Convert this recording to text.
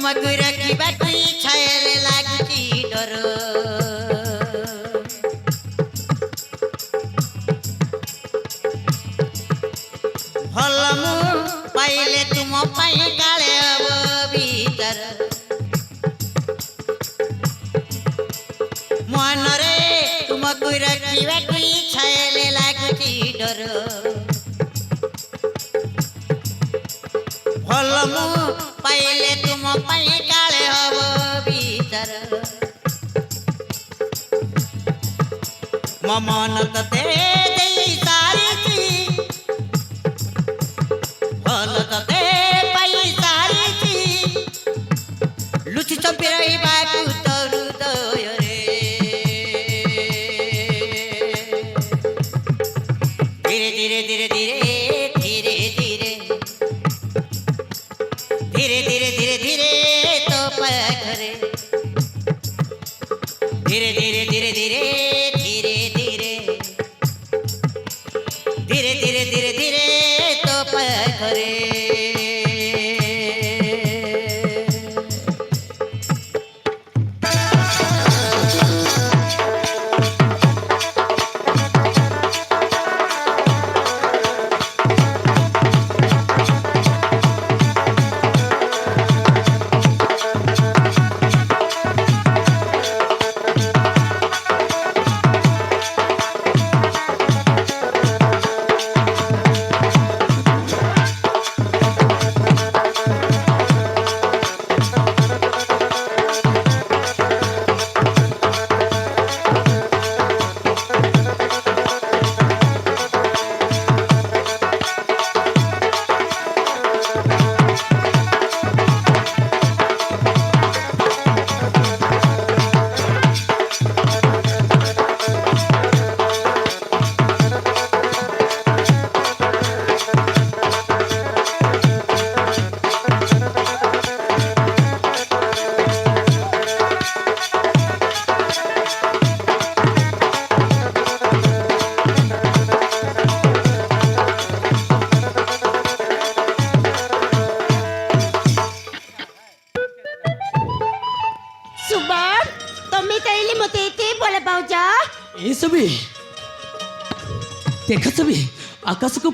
तुमको रखिबाकु छायल लागुची डर भल मु पाइले तुम पाई काले अब भीतर मन रे तुमको रखिबाकु छायल लागुची डर भल मु पाइले तुम पाई काले अब भीतर मो मन तते देई सारी भल तते पाई सारी लुचि चंपिराई बाकु तरु दय रे धीरे धीरे धीरे धीरे धीरे धीरे धीरे धीरे धीरे धीरे तो पखरे धीरे धीरे धीरे धीरे धीरे धीरे धीरे धीरे धीरे धीरे तो पखरे सुबह तुम्ही तैली मते ते बोले पाउजा ए सभी देखा सभी आकाश को